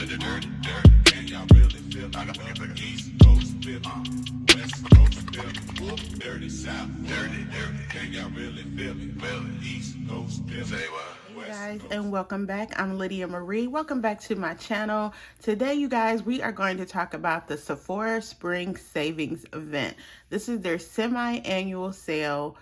with the dirty, dirty. Can y'all really feel it? I got the East Coast feel it, West Coast feel it, whoop, dirty South, dirty, dirty. Can y'all really feel it? Feel it, East Coast feel it. Say what? Hey guys, and welcome back. I'm Lydia Marie. Welcome back to my channel. Today, you guys, we are going to talk about the Sephora Spring Savings Event. This is their semi-annual sale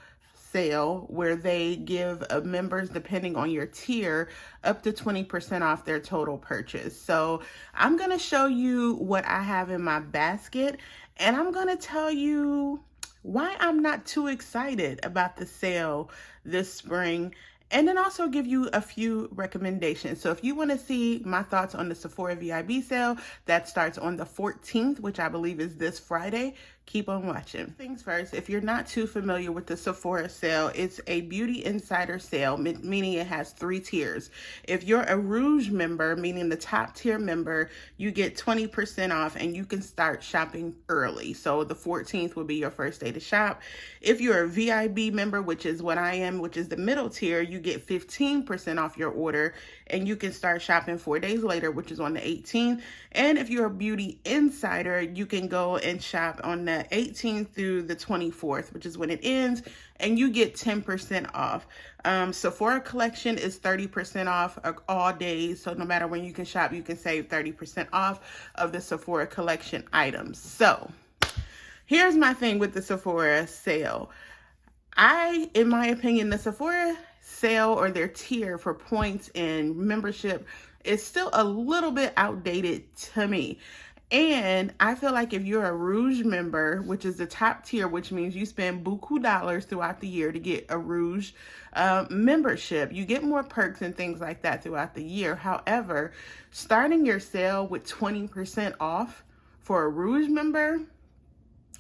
where they give members, depending on your tier, up to 20% off their total purchase. So I'm going to show you what I have in my basket, and I'm going to tell you why I'm not too excited about the sale this spring, and then also give you a few recommendations. So if you want to see my thoughts on the Sephora VIB sale, that starts on the 14th, which I believe is this Friday. Keep on watching. Things first, if you're not too familiar with the Sephora sale, it's a beauty insider sale, meaning it has 3 tiers. If you're a Rouge member, meaning the top tier member, you get 20% off and you can start shopping early. So the 14th will be your first day to shop. If you're a VIB member, which is what I am, which is the middle tier, you get 15% off your order and you can start shopping 4 days later, which is on the 18th. And if you're a beauty insider, you can go and shop on the 18th through the 24th, which is when it ends, and you get 10% off. Sephora collection is 30% off all days. So no matter when you can shop, you can save 30% off of the Sephora collection items. So here's my thing with the Sephora sale. In my opinion, the Sephora sale or their tier for points and membership is still a little bit outdated to me. And I feel like if you're a Rouge member, which is the top tier, which means you spend buku dollars throughout the year to get a Rouge membership, you get more perks and things like that throughout the year. However, starting your sale with 20% off for a Rouge member,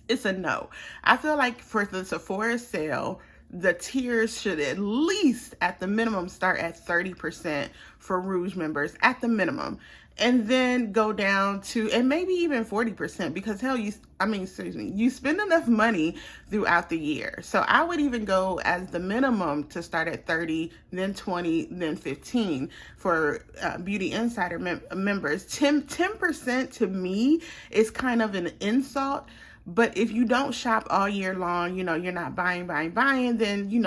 it's a no. I feel like for the Sephora sale, the tiers should at least, at the minimum, start at 30% for Rouge members, at the minimum. And then go down to, and maybe even 40%, because hell, you spend enough money throughout the year. So I would even go as the minimum to start at 30, then 20, then 15 for Beauty Insider members. 10% to me is kind of an insult. But if you don't shop all year long, you're not buying, then, you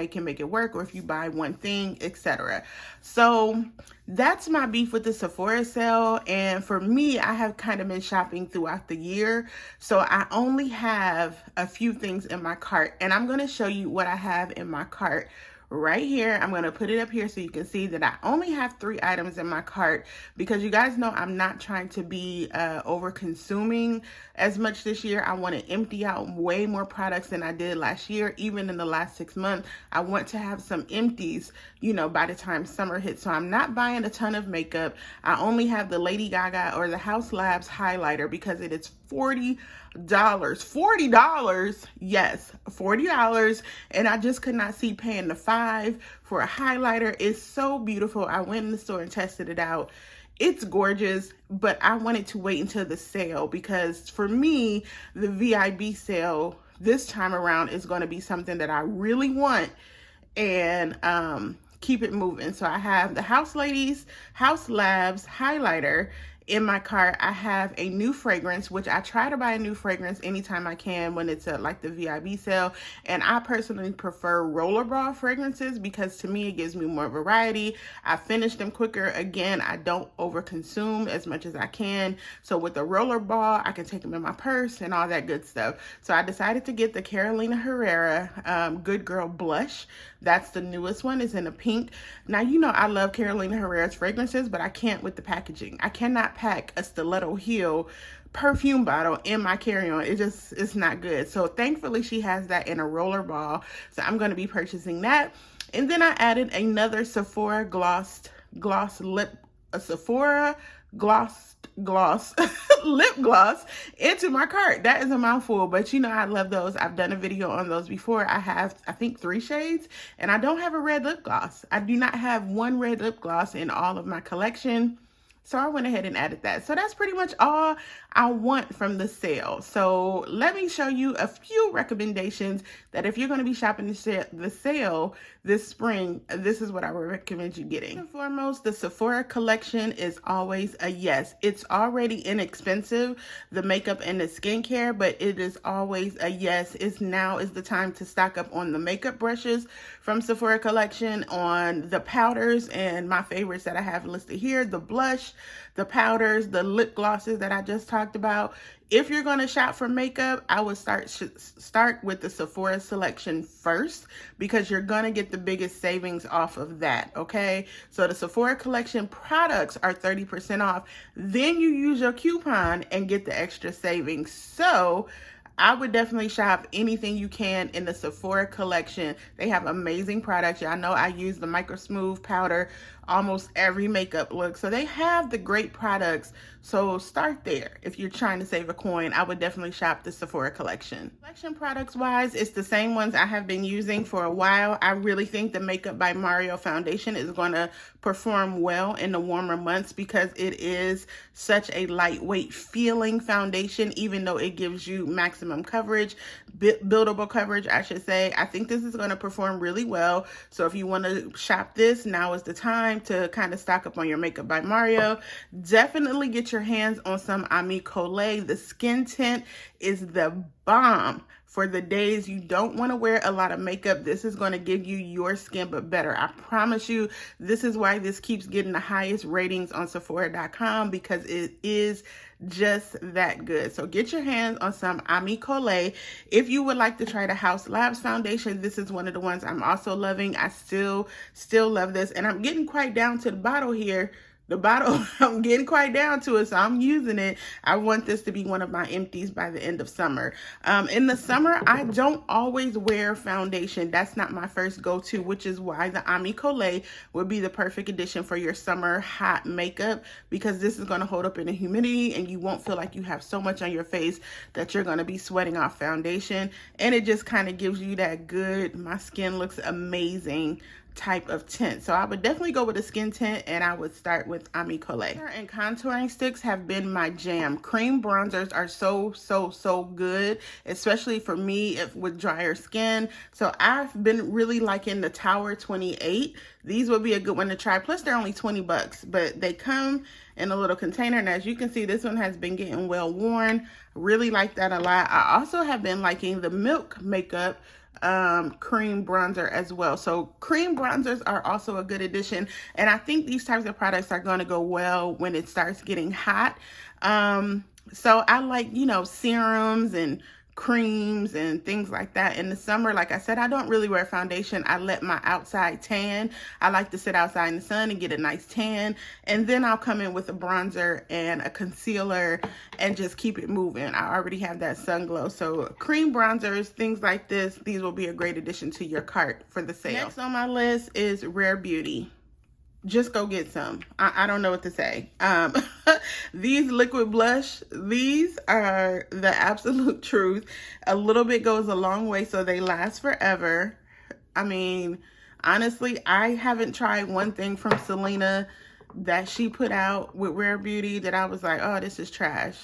can make it work. Or if you buy one thing, etc. So that's my beef with the Sephora sale. And for me, I have kind of been shopping throughout the year. So I only have a few things in my cart. And I'm going to show you what I have in my cart right here. I'm going to put it up here so you can see that I only have 3 items in my cart, because you guys know I'm not trying to be over consuming as much this year. I want to empty out way more products than I did last year. Even in the last 6 months, I want to have some empties, by the time summer hits. So I'm not buying a ton of makeup. I only have the Lady Gaga or the House Labs highlighter because it is $40. Yes, $40. And I just could not see paying the $5 for a highlighter. It's so beautiful. I went in the store and tested it out. It's gorgeous, but I wanted to wait until the sale, because for me, the VIB sale this time around is going to be something that I really want, and keep it moving. So I have the House Labs highlighter in my cart. I have a new fragrance, which I try to buy a new fragrance anytime I can when it's at like the VIB sale. And I personally prefer rollerball fragrances because to me, it gives me more variety. I finish them quicker. Again, I don't overconsume as much as I can. So with the rollerball, I can take them in my purse and all that good stuff. So I decided to get the Carolina Herrera Good Girl Blush. That's the newest one. It's in a pink. Now, I love Carolina Herrera's fragrances, but I can't with the packaging. I cannot pack a stiletto heel perfume bottle in my carry-on. It's not good. So thankfully she has that in a roller ball. So I'm going to be purchasing that. And then I added another Sephora gloss lip gloss into my cart. That is a mouthful, but I love those. I've done a video on those before. I have, I think, 3 shades, and I don't have a red lip gloss. I do not have one red lip gloss in all of my collection. So I went ahead and added that. So that's pretty much all I want from the sale. So let me show you a few recommendations that if you're going to be shopping the sale this spring, this is what I would recommend you getting. First and foremost, the Sephora collection is always a yes. It's already inexpensive, the makeup and the skincare, but it is always a yes. Now is the time to stock up on the makeup brushes from Sephora collection, on the powders, and my favorites that I have listed here, the blush, the powders, the lip glosses that I just talked about. If you're going to shop for makeup, I would start with the Sephora selection first, because you're going to get the biggest savings off of that, okay? So the Sephora collection products are 30% off. Then you use your coupon and get the extra savings. So I would definitely shop anything you can in the Sephora collection. They have amazing products. Y'all know I use the Micro Smooth powder almost every makeup look. So they have the great products. So start there. If you're trying to save a coin, I would definitely shop the Sephora collection. Collection products wise, it's the same ones I have been using for a while. I really think the Makeup by Mario foundation is going to perform well in the warmer months, because it is such a lightweight feeling foundation, even though it gives you maximum coverage, buildable coverage, I should say. I think this is going to perform really well. So if you want to shop this, now is the time to kind of stock up on your Makeup by Mario. Definitely get your hands on some Ami Collet. The skin tint is the bomb for the days you don't want to wear a lot of makeup. This is going to give you your skin but better. I promise you, this is why this keeps getting the highest ratings on Sephora.com, because it is just that good. So get your hands on some Ami Collet. If you would like to try the House Labs foundation, this is one of the ones I'm also loving. I still love this, and I'm getting quite down to the bottle here. The bottle, I'm getting quite down to it, so I'm using it. I want this to be one of my empties by the end of summer. In the summer, I don't always wear foundation. That's not my first go-to, which is why the Ami Collet would be the perfect addition for your summer hot makeup, because this is going to hold up in the humidity, and you won't feel like you have so much on your face that you're going to be sweating off foundation. And it just kind of gives you that good, my skin looks amazing type of tint. So I would definitely go with a skin tint, and I would start with Ami Collet. And contouring sticks have been my jam. Cream bronzers are so good, especially for me with drier skin. So I've been really liking the Tower 28. These would be a good one to try. Plus they're only 20 bucks, but they come in a little container. And as you can see, this one has been getting well worn. Really like that a lot. I also have been liking the Milk Makeup cream bronzer as well. So cream bronzers are also a good addition, and I think these types of products are going to go well when it starts getting hot. So I like, serums and creams and things like that in the summer. Like I said, I don't really wear foundation. I let my outside tan. I like to sit outside in the sun and get a nice tan, and then I'll come in with a bronzer and a concealer and just keep it moving. I already have that sun glow. So cream bronzers, things like this, these will be a great addition to your cart for the sale. Next on my list is Rare Beauty. Just go get some. I don't know what to say. These liquid blush, these are the absolute truth. A little bit goes a long way, so they last forever. I mean, honestly, I haven't tried one thing from Selena that she put out with Rare Beauty that I was like, oh, this is trash.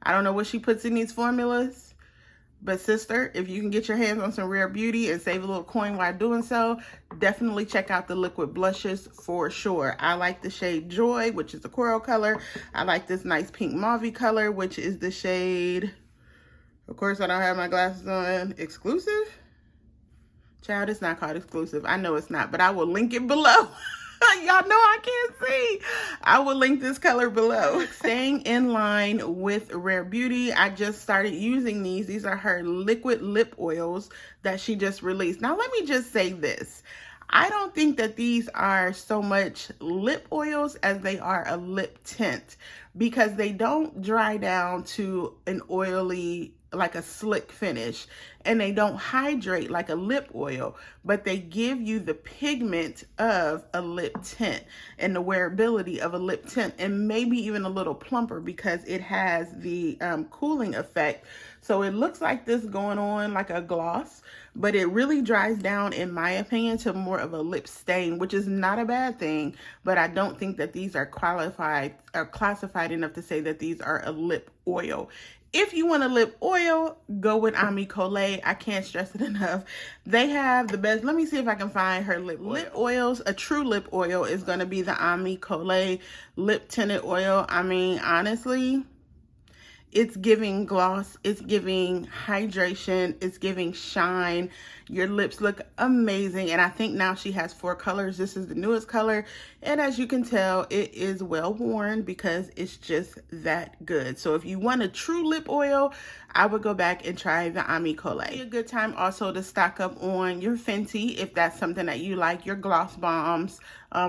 I don't know what she puts in these formulas. But sister, if you can get your hands on some Rare Beauty and save a little coin while doing so, definitely check out the liquid blushes for sure. I like the shade Joy, which is the coral color. I like this nice pink mauve color, which is the shade, of course I don't have my glasses on, Exclusive? Child, it's not called Exclusive. I know it's not, but I will link it below. Y'all know I can't see. I will link this color below. Staying in line with Rare Beauty, I just started using these. These are her liquid lip oils that she just released. Now, let me just say this. I don't think that these are so much lip oils as they are a lip tint, because they don't dry down to an oily like a slick finish, and they don't hydrate like a lip oil, but they give you the pigment of a lip tint and the wearability of a lip tint, and maybe even a little plumper because it has the cooling effect. So it looks like this going on like a gloss, but it really dries down, in my opinion, to more of a lip stain, which is not a bad thing, but I don't think that these are qualified or classified enough to say that these are a lip oil. If you want a lip oil, go with Ami Colé. I can't stress it enough. They have the best. Let me see if I can find her lip oils. A true lip oil is going to be the Ami Colé lip tinted oil. I mean, honestly, it's giving gloss, it's giving hydration, it's giving shine. Your lips look amazing, and I think now she has 4 colors. This is the newest color, and as you can tell, it is well worn because it's just that good. So if you want a true lip oil, I would go back and try the Ami Colé. A good time also to stock up on your Fenty if that's something that you like, your gloss bombs.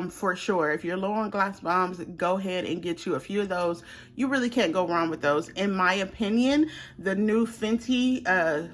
For sure, if you're low on gloss bombs, go ahead and get you a few of those. You really can't go wrong with those. In my opinion, the new Fenty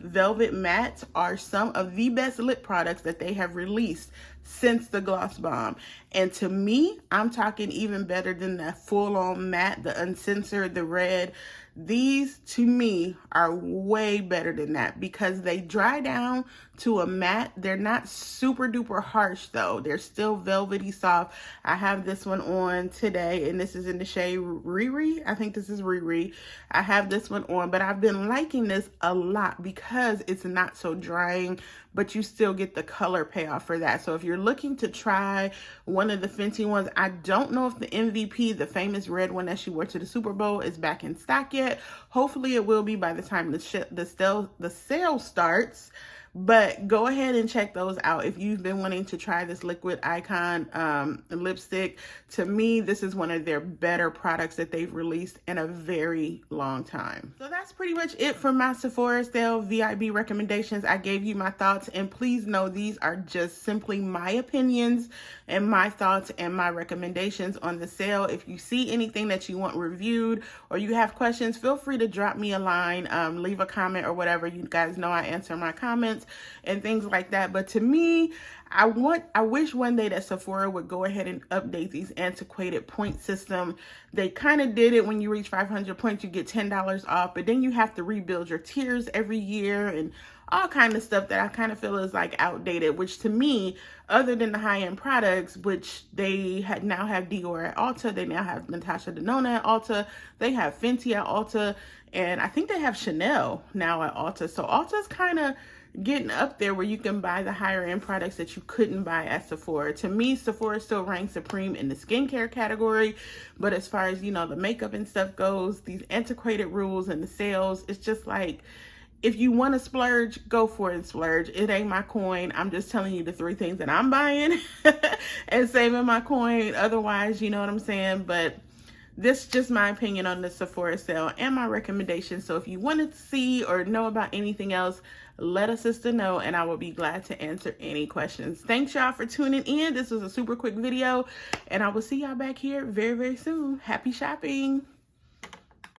Velvet Mattes are some of the best lip products that they have released since the gloss bomb. And to me, I'm talking even better than the full-on matte, the uncensored, the red. These, to me, are way better than that because they dry down to a matte. They're not super duper harsh though. They're still velvety soft. I have this one on today, and this is in the shade Riri. I think this is Riri. I have this one on, but I've been liking this a lot because it's not so drying, but you still get the color payoff for that. So if you're looking to try one of the Fenty ones, I don't know if the MVP, the famous red one that she wore to the Super Bowl, is back in stock yet. Hopefully it will be by the time the sale starts. But go ahead and check those out if you've been wanting to try this Liquid Icon lipstick. To me, this is one of their better products that they've released in a very long time. So that's pretty much it for my Sephora sale VIB recommendations. I gave you my thoughts, and please know these are just simply my opinions and my thoughts and my recommendations on the sale. If you see anything that you want reviewed or you have questions, feel free to drop me a line, leave a comment or whatever. You guys know I answer my comments and things like that. But to me, I wish one day that Sephora would go ahead and update these antiquated point system. They kind of did it when you reach 500 points, you get $10 off, but then you have to rebuild your tiers every year and all kind of stuff that I kind of feel is like outdated, which to me, other than the high-end products, which they now have Dior at Ulta, they now have Natasha Denona at Ulta, they have Fenty at Ulta, and I think they have Chanel now at Ulta. So Ulta's kind of getting up there where you can buy the higher end products that you couldn't buy at Sephora. To me, Sephora still ranks supreme in the skincare category, but as far as, you know, the makeup and stuff goes, these antiquated rules and the sales, it's just like, if you want to splurge, go for it and splurge. It ain't my coin. I'm just telling you the 3 things that I'm buying and saving my coin. Otherwise, you know what I'm saying? But this is just my opinion on the Sephora sale and my recommendation. So if you wanted to see or know about anything else, let a sister know and I will be glad to answer any questions. Thanks y'all for tuning in. This was a super quick video and I will see y'all back here very, very soon. Happy shopping.